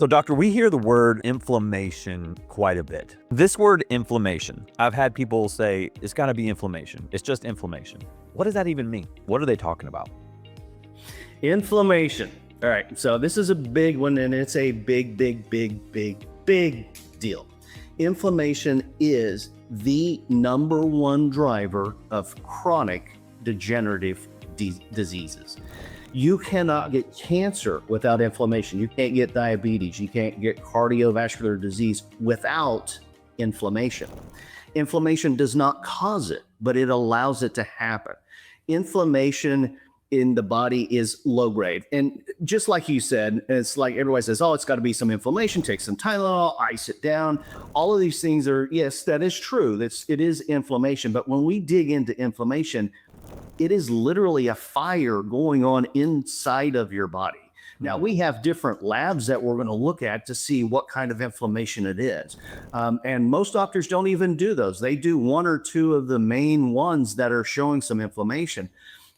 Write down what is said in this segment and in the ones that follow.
So doctor, we hear the word inflammation quite a bit. This word inflammation, I've had people say it's got to be inflammation. It's just inflammation. What does that even mean? What are they talking about? Inflammation. All right. So this is a big one, and it's a big deal. Inflammation is the number one driver of chronic degenerative diseases. You cannot get cancer without inflammation. You can't get diabetes. You can't get cardiovascular disease without inflammation. Inflammation does not cause it, but it allows it to happen. Inflammation in the body is low grade. And just like you said, it's like everybody says, oh, it's got to be some inflammation, take some Tylenol, ice it down. All of these things are, yes, that is true. It is inflammation. But when we dig into inflammation, it is literally a fire going on inside of your body. Now, we have different labs that we're going to look at to see what kind of inflammation it is. And most doctors don't even do those. They do one or two of the main ones that are showing some inflammation.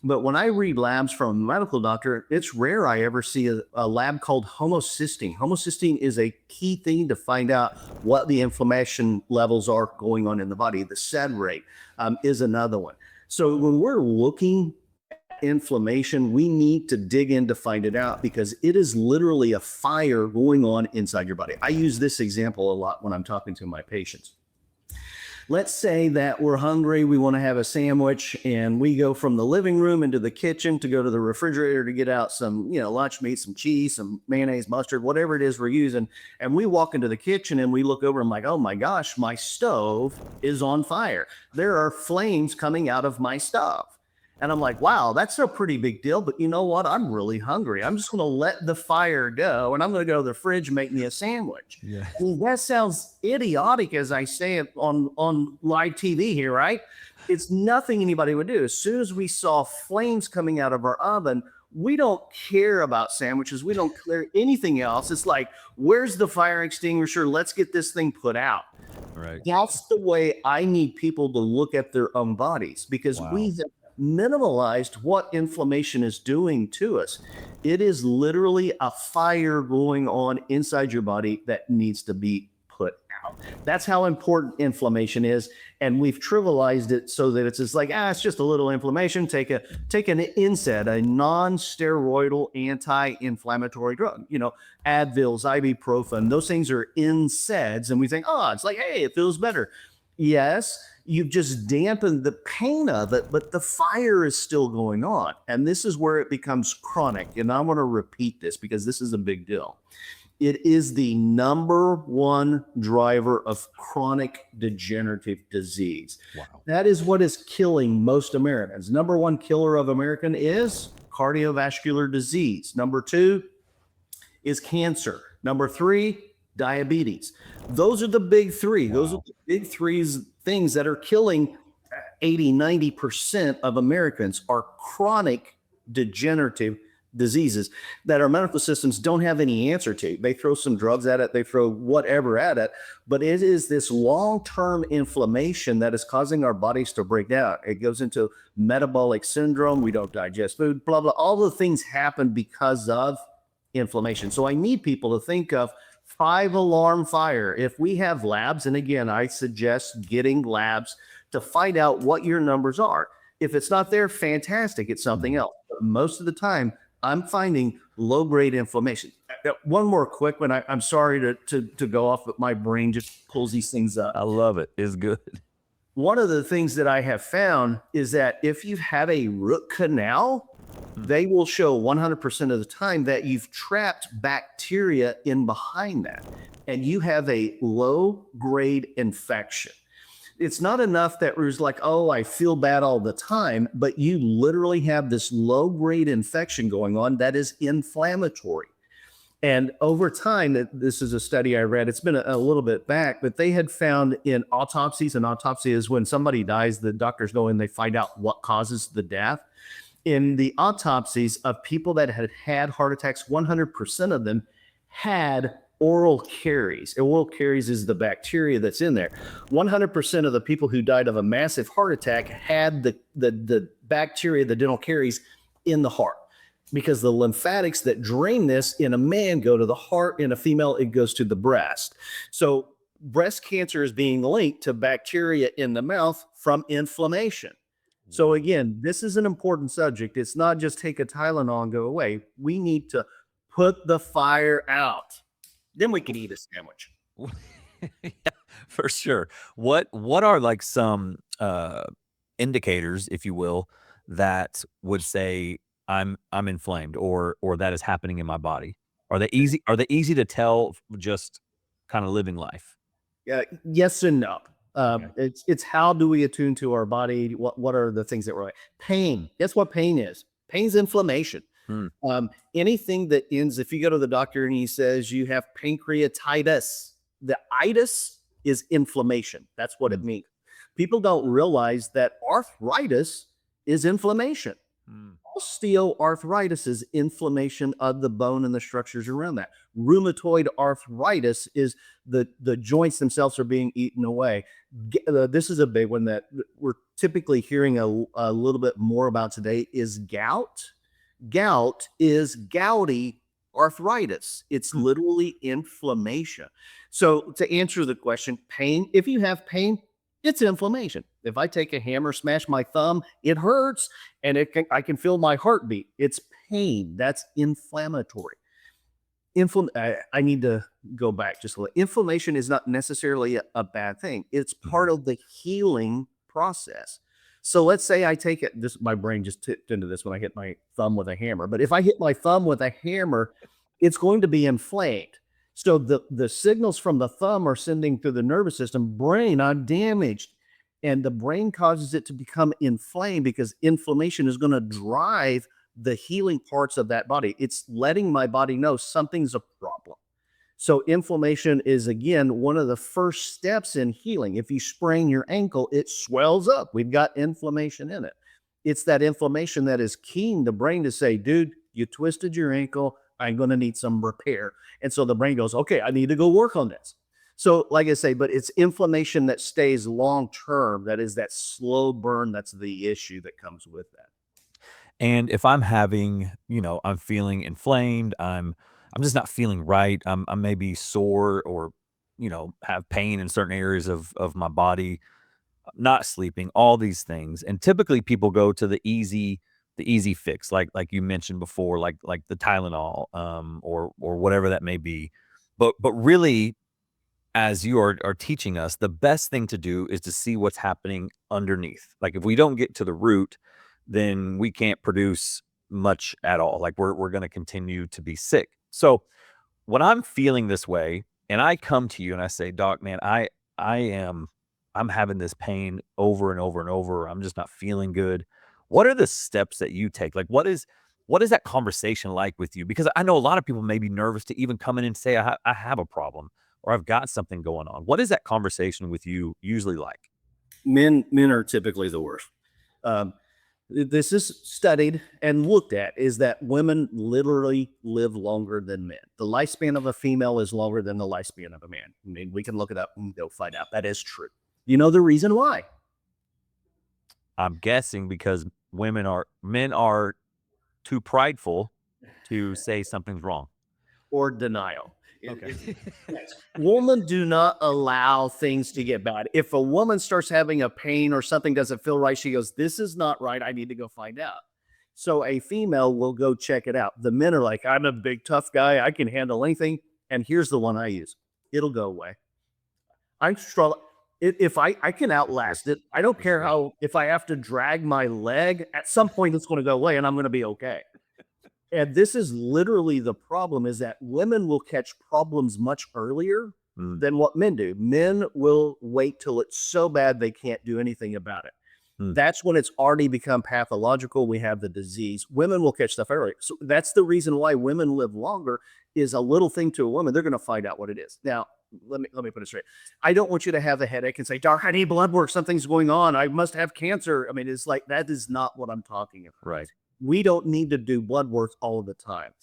But when I read labs from a medical doctor, it's rare I ever see a lab called homocysteine. Homocysteine is a key thing to find out what the inflammation levels are going on in the body. The SED rate is another one. So when we're looking at inflammation, we need to dig in to find it out because it is literally a fire going on inside your body. I use this example a lot when I'm talking to my patients. Let's say that we're hungry, we want to have a sandwich, and we go from the living room into the kitchen to go to the refrigerator to get out some, lunch meat, some cheese, some mayonnaise, mustard, whatever it is we're using. And we walk into the kitchen and we look over and I'm like, oh my gosh, my stove is on fire. There are flames coming out of my stove. And I'm like, wow, that's a pretty big deal. But you know what? I'm really hungry. I'm just going to let the fire go. And I'm going to go to the fridge and make me a sandwich. Yeah. Well, that sounds idiotic as I say it on live TV here, right? It's nothing anybody would do. As soon as we saw flames coming out of our oven, we don't care about sandwiches. We don't care anything else. It's like, where's the fire extinguisher? Let's get this thing put out. Right. That's the way I need people to look at their own bodies because we have minimalized what inflammation is doing to us. It is literally a fire going on inside your body that needs to be put out. That's how important inflammation is. And we've trivialized it so that it's just like, it's just a little inflammation. Take an NSAID, a non-steroidal anti-inflammatory drug, Advils, ibuprofen, those things are NSAIDs. And we think, it's like, hey, it feels better. Yes, you've just dampened the pain of it, but the fire is still going on. And this is where it becomes chronic. And I want to repeat this because this is a big deal. It is the number one driver of chronic degenerative disease. Wow. That is what is killing most Americans. Number one killer of American is cardiovascular disease. Number two is cancer. Number three, diabetes. Those are the big three. Those are the big things that are killing 80-90% of Americans are chronic degenerative diseases that our medical systems don't have any answer to. They throw some drugs at it, they throw whatever at it, but it is this long-term inflammation that is causing our bodies to break down. It goes into metabolic syndrome, we don't digest food, blah, blah. All the things happen because of inflammation. So I need people to think of 5-alarm fire. If we have labs, and again, I suggest getting labs to find out what your numbers are. If it's not there, fantastic, it's something else. But most of the time, I'm finding low-grade inflammation. One more quick one. I'm sorry to go off, but my brain just pulls these things up. I love it. It's good. One of the things that I have found is that if you've had a root canal, they will show 100% of the time that you've trapped bacteria in behind that, and you have a low-grade infection. It's not enough that there's like, I feel bad all the time, but you literally have this low-grade infection going on that is inflammatory. And over time, this is a study I read, it's been a little bit back, but they had found in autopsies, and autopsy is when somebody dies, the doctors go in, they find out what causes the death. In the autopsies of people that had had heart attacks, 100% of them had oral caries. Oral caries is the bacteria that's in there. 100% of the people who died of a massive heart attack had the bacteria, the dental caries, in the heart. because the lymphatics that drain this in a man go to the heart, in a female, it goes to the breast. So, breast cancer is being linked to bacteria in the mouth from inflammation. So, again, this is an important subject. It's not just take a Tylenol and go away. We need to put the fire out. Then we can eat a sandwich. Yeah, for sure. What are like some indicators, if you will, that would say I'm inflamed or that is happening in my body? Are they easy to tell just kind of living life? Yes and no. Okay. It's how do we attune to our body? What are the things that we're like? Pain. Guess what pain is? Pain's inflammation. Hmm. Anything that ends, if you go to the doctor and he says you have pancreatitis, the itis is inflammation. That's what Hmm. it means. People don't realize that arthritis is inflammation. Hmm. Osteoarthritis is inflammation of the bone and the structures around that. Rheumatoid arthritis is the joints themselves are being eaten away. This is a big one that we're typically hearing a little bit more about today is gout. Gout is gouty arthritis. It's Hmm. literally inflammation. So to answer the question, pain, if you have pain, it's inflammation. If I take a hammer, smash my thumb, it hurts and I can feel my heartbeat. It's pain. That's inflammatory. I need to go back just a little. Inflammation is not necessarily a bad thing. It's Mhm. part of the healing process. So let's say I take it. This my brain just tipped into this when I hit my thumb with a hammer. But if I hit my thumb with a hammer, it's going to be inflamed. So the signals from the thumb are sending through the nervous system. Brain, I'm damaged, and the brain causes it to become inflamed because inflammation is going to drive the healing parts of that body. It's letting my body know something's a problem. So, inflammation is again one of the first steps in healing. If you sprain your ankle, it swells up. We've got inflammation in it. It's that inflammation that is keying the brain to say, dude, you twisted your ankle. I'm going to need some repair. And so the brain goes, okay, I need to go work on this. So, like I say, but it's inflammation that stays long term. That is that slow burn. That's the issue that comes with that. And if I'm having, I'm feeling inflamed, I'm just not feeling right. I'm maybe sore or, have pain in certain areas of my body, not sleeping, all these things. And typically people go to the easy fix, like you mentioned before, like the Tylenol, or whatever that may be. But really, as you are teaching us, the best thing to do is to see what's happening underneath. Like if we don't get to the root, then we can't produce much at all. Like we're going to continue to be sick. So when I'm feeling this way and I come to you and I say, "Doc, man, I'm having this pain over and over and over. I'm just not feeling good." What are the steps that you take? Like what is that conversation like with you? Because I know a lot of people may be nervous to even come in and say, I have a problem or I've got something going on. What is that conversation with you usually like? Men are typically the worst. Um, this is studied and looked at is that women literally live longer than men. The lifespan of a female is longer than the lifespan of a man. I mean, we can look it up and go find out that is true. You know the reason why? I'm guessing because men are too prideful to say something's wrong. Or denial. Okay. Yes. Women do not allow things to get bad. If a woman starts having a pain or something doesn't feel right, she goes, "This is not right. I need to go find out." So a female will go check it out. The men are like, "I'm a big tough guy. I can handle anything." And here's the one I use. It'll go away. I'm strong. If I can For sure. outlast it, I don't For care sure. how, if I have to drag my leg, at some point it's going to go away and I'm going to be okay. And this is literally the problem is that women will catch problems much earlier Mm, than what men do. Men will wait till it's so bad they can't do anything about it. mm, That's when it's already become pathological. We have the disease. Women will catch stuff early. So that's the reason why women live longer is a little thing to a woman. They're going to find out what it is. Now, let me put it straight. I don't want you to have a headache and say, "Doc, I need blood work. Something's going on. I must have cancer." I mean, it's like that is not what I'm talking about. right. We don't need to do blood work all of the time.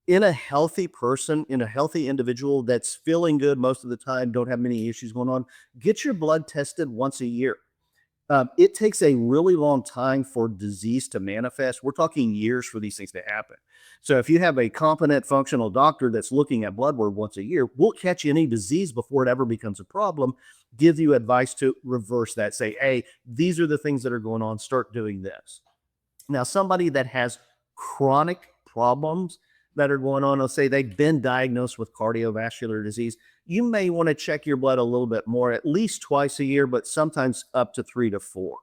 In a healthy person, in a healthy individual that's feeling good most of the time, don't have many issues going on, get your blood tested once a year. It takes a really long time for disease to manifest. We're talking years for these things to happen. So if you have a competent functional doctor that's looking at blood work once a year, we'll catch any disease before it ever becomes a problem, give you advice to reverse that. Say, hey, these are the things that are going on. Start doing this. Now, somebody that has chronic problems that are going on, let's say they've been diagnosed with cardiovascular disease, you may want to check your blood a little bit more, at least twice a year, but sometimes up to 3 to 4.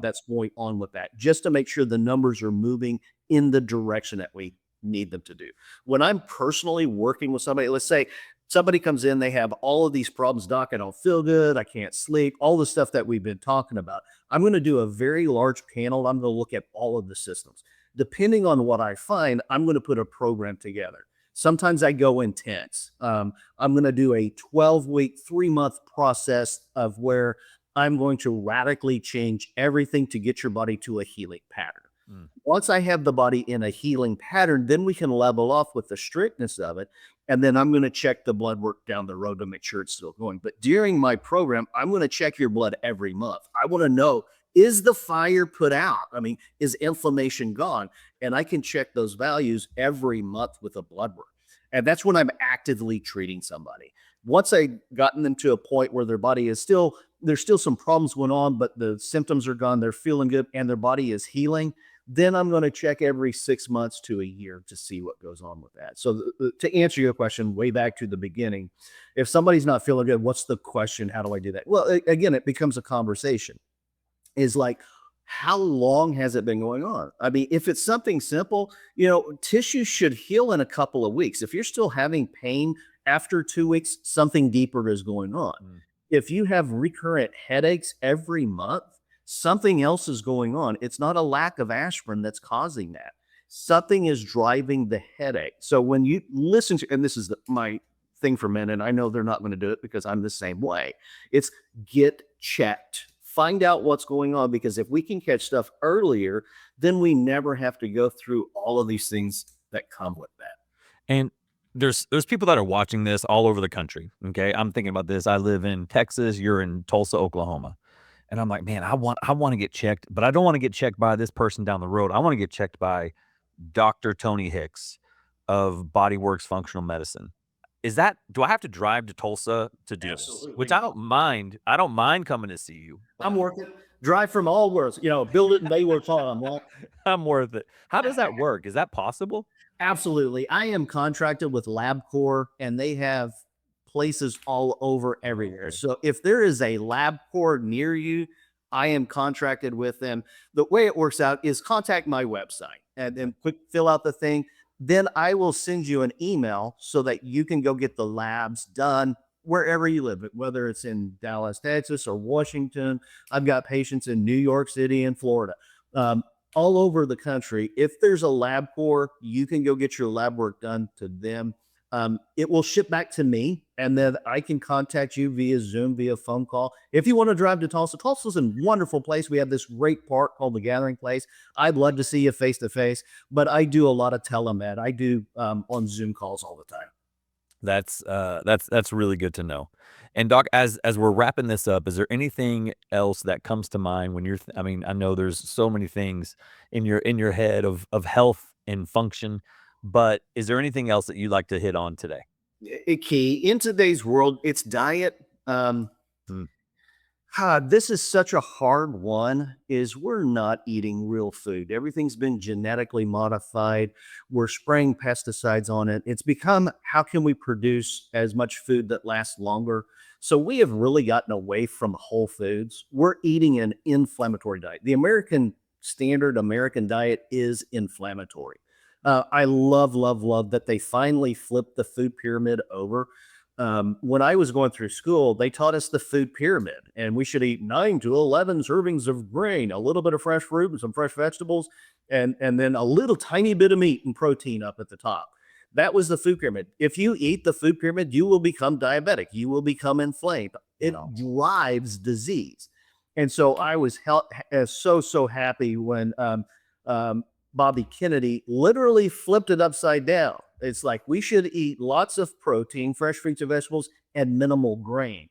That's going on with that, just to make sure the numbers are moving in the direction that we need them to do. When I'm personally working with somebody, let's say somebody comes in, they have all of these problems, doc, I don't feel good, I can't sleep, all the stuff that we've been talking about. I'm going to do a very large panel. I'm going to look at all of the systems. Depending on what I find, I'm going to put a program together. Sometimes I go intense. I'm going to do a 12-week, 3-month process of where I'm going to radically change everything to get your body to a healing pattern. Mm. Once I have the body in a healing pattern, then we can level off with the strictness of it. And then I'm going to check the blood work down the road to make sure it's still going. But during my program, I'm going to check your blood every month. I want to know, is the fire put out? I mean, is inflammation gone? And I can check those values every month with a blood work. And that's when I'm actively treating somebody. Once I gotten them to a point where their body is still, there's still some problems going on, but the symptoms are gone, they're feeling good, and their body is healing, then I'm going to check every 6 months to a year to see what goes on with that. So, to answer your question, way back to the beginning, if somebody's not feeling good, what's the question? How do I do that? Well, again, it becomes a conversation. Is like, how long has it been going on? I mean, if it's something simple, tissue should heal in a couple of weeks. If you're still having pain after 2 weeks, something deeper is going on. Mm. If you have recurrent headaches every month, something else is going on. It's not a lack of aspirin that's causing that. Something is driving the headache. So when you listen to, and this is my thing for men, and I know they're not going to do it because I'm the same way. It's get checked. Find out what's going on, because if we can catch stuff earlier, then we never have to go through all of these things that come with that. And there's people that are watching this all over the country, okay? I'm thinking about this. I live in Texas, you're in Tulsa, Oklahoma. And I'm like, "Man, I wanna get checked, but I don't wanna get checked by this person down the road. I wanna get checked by Doctor Tony Hicks of Body Works Functional Medicine." Do I have to drive to Tulsa to do this? Which Absolutely. I don't mind coming to see you, but I'm working. Drive from all worlds, build it and they will farm. Well, I'm worth it. How does that work? Is that possible? absolutely. I am contracted with LabCorp, and they have places all over Oh, everywhere. okay. So if there is a LabCorp near you, I am contracted with them. The way it works out is contact my website and Okay. then quick fill out the thing. Then I will send you an email so that you can go get the labs done wherever you live, whether it's in Dallas, Texas, or Washington. I've got patients in New York City and Florida. Um, all over the country. If there's a LabCorp, you can go get your lab work done to them. It will ship back to me, and then I can contact you via Zoom, via phone call. If you want to drive to Tulsa, Tulsa's a wonderful place. We have this great park called the Gathering Place. I'd love to see you face to face, but I do a lot of telemed. I do on Zoom calls all the time. That's really good to know. And doc, as we're wrapping this up, is there anything else that comes to mind when I mean, I know there's so many things in your head of health and function, but is there anything else that you'd like to hit on today? A key in today's world, it's diet. Mm, This is such a hard one. Is we're not eating real food. Everything's been genetically modified. We're spraying pesticides on it. It's become, how can we produce as much food that lasts longer? So we have really gotten away from whole foods. We're eating an inflammatory diet. The American standard American diet is inflammatory. I love, love, love that they finally flipped the food pyramid over. When I was going through school, they taught us the food pyramid, and we should eat 9 to 11 servings of grain, a little bit of fresh fruit and some fresh vegetables, and then a little tiny bit of meat and protein up at the top. That was the food pyramid. If you eat the food pyramid, you will become diabetic. You will become inflamed. It wow. drives disease. And so I was so happy when um, Bobby Kennedy literally flipped it upside down. It's like we should eat lots of protein, fresh fruits and vegetables, and minimal grain.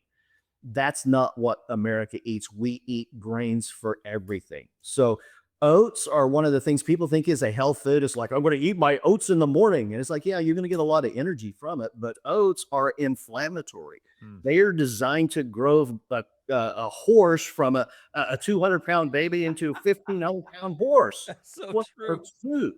That's not what America eats. We eat grains for everything. So Oats are one of the things people think is a health food. It's like, I'm going to eat my oats in the morning. And it's like, yeah, you're going to get a lot of energy from it, but oats are inflammatory. Mm. They are designed to grow a horse from a 200-pound baby into a 1,500-pound horse. That's so What true. for food?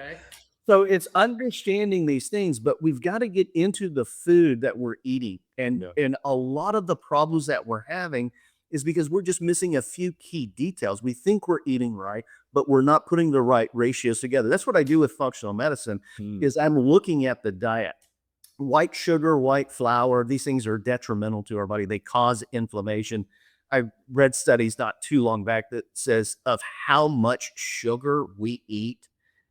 Okay. So it's understanding these things, but we've got to get into the food that we're eating. Yeah. And a lot of the problems that we're having is because we're just missing a few key details. We think we're eating right, but we're not putting the right ratios together. That's what I do with functional medicine Mm. is I'm looking at the diet. White sugar, white flour, these things are detrimental to our body. They cause inflammation. I read studies not too long back that says of how much sugar we eat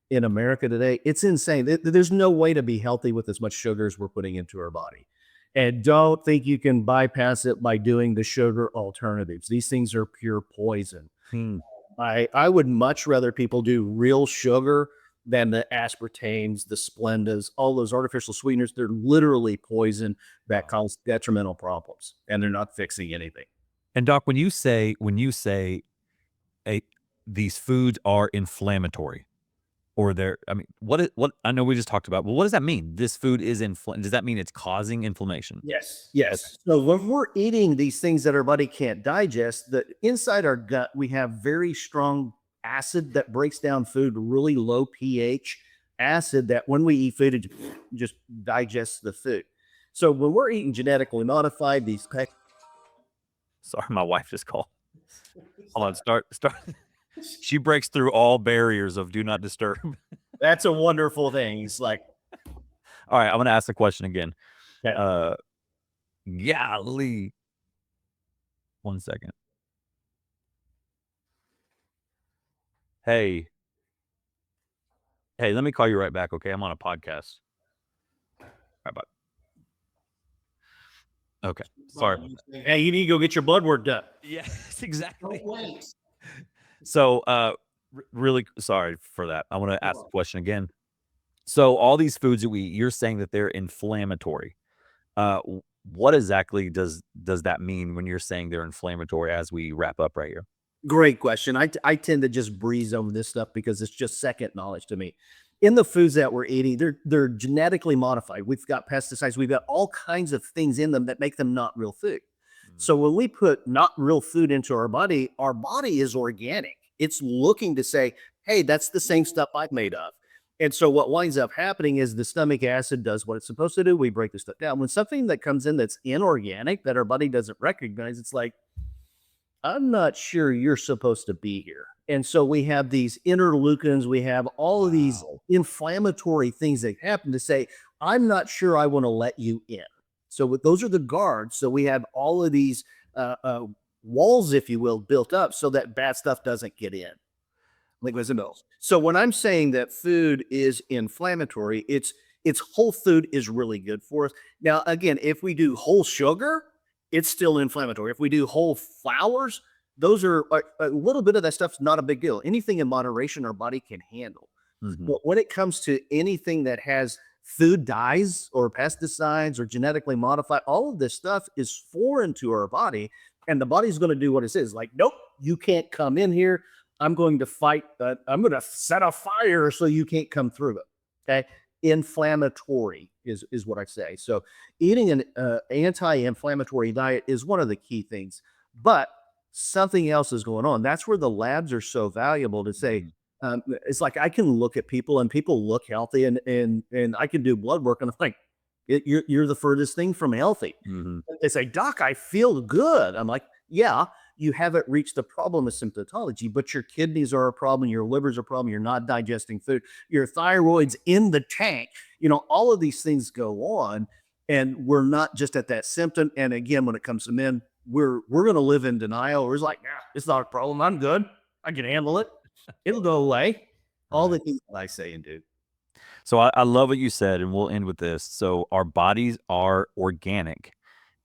in America today. It's insane. There's no way to be healthy with as much sugar as we're putting into our body. And don't think you can bypass it by doing the sugar alternatives. These things are pure poison. Mm. I would much rather people do real sugar than the aspartames, the Splendas, all those artificial sweeteners. They're literally poison that Wow. cause detrimental problems, and they're not fixing anything. And doc, when you say a these foods are inflammatory or they're I mean, what I know we just talked about, but what does that mean? This food is does that mean it's causing inflammation? Yes, Okay. yes. So when we're eating these things that our body can't digest, the inside our gut, we have very strong acid that breaks down food, really low pH acid that when we eat food, it just digests the food. So when we're eating genetically modified, Sorry, my wife just called. Hold on, start. She breaks through all barriers of do not disturb. that's a wonderful thing. It's like, All right, I'm gonna ask the question again. okay, Uh, golly, 1 second. Hey, hey, let me call you right back, okay? I'm on a podcast. All right, bye. Okay, sorry about that. hey, you need to go get your blood work done. Yes, exactly. Wait. So, really sorry for that. I want to ask the question again. So, all these foods that we eat, you're saying that they're inflammatory. What exactly does that mean when you're saying they're inflammatory? As we wrap up right here. Great question. I tend to just breeze over this stuff because it's just second knowledge to me. In the foods that we're eating, they're genetically modified. We've got pesticides, we've got all kinds of things in them that make them not real food. Mm. So when we put not real food into our body is organic. It's looking to say, hey, that's the same stuff I've made of. And so what winds up happening is the stomach acid does what it's supposed to do. We break the stuff down. When something that comes in that's inorganic that our body doesn't recognize, it's like, I'm not sure you're supposed to be here. And so we have these interleukins, we have all of these Wow. inflammatory things that happen to say, I'm not sure I want to let you in. So those are the guards. So we have all of these walls, if you will, built up so that bad stuff doesn't get in. Like was mills. So when I'm saying that food is inflammatory, it's whole food is really good for us. Now, again, if we do whole sugar, it's still inflammatory. If we do whole flours, those are a little bit of that stuff's not a big deal. Anything in moderation our body can handle. Mhm. But when it comes to anything that has food dyes or pesticides or genetically modified, all of this stuff is foreign to our body. And the body's going to do what it says like, nope, you can't come in here. I'm going to fight. I'm going to set a fire so you can't come through it. Okay. Inflammatory is what I say. So eating an anti-inflammatory diet is one of the key things. But something else is going on. That's where the labs are so valuable to say, Mhm. it's like I can look at people and people look healthy and I can do blood work and I'm like, You're the furthest thing from healthy." Mhm. They say, "Doc, I feel good." I'm like, "Yeah, you haven't reached the problem of symptomatology, but your kidneys are a problem, your liver's a problem, you're not digesting food, your thyroid's in the tank." All of these things go on, and we're not just at that symptom. And again, when it comes to men, we're going to live in denial. We're just like, "Yeah, it's not a problem. I'm good. I can handle it. It'll go away." All Right. the things that I say and do. So I love what you said, and we'll end with this. So our bodies are organic,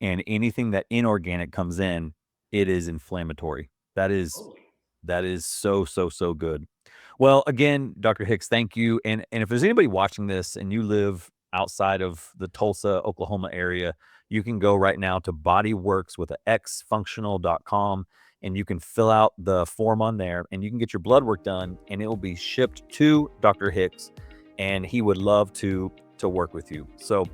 and anything that inorganic comes in, it is inflammatory. That is so, so, so good. Well, again, Dr. Hicks, thank you. And if there's anybody watching this and you live outside of the Tulsa, Oklahoma area, you can go right now to bodyworks with a X functional.com and you can fill out the form on there, and you can get your blood work done, and it will be shipped to Dr. Hicks, and he would love to work with you. So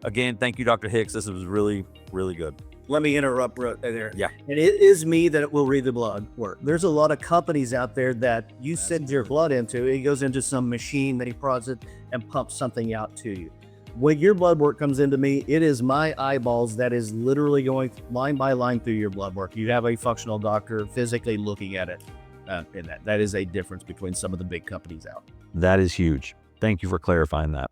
again, thank you, Dr. Hicks. This was really, really good. Let me interrupt there. Yeah. And it is me that will read the blood work. There's a lot of companies out there that you send your blood into, it goes into some machine that he prods it and pumps something out to you. When your blood work comes into me, it is my eyeballs that is literally going line by line through your blood work. You have a functional doctor physically looking at it. And that is a difference between some of the big companies out. That is huge. Thank you for clarifying that.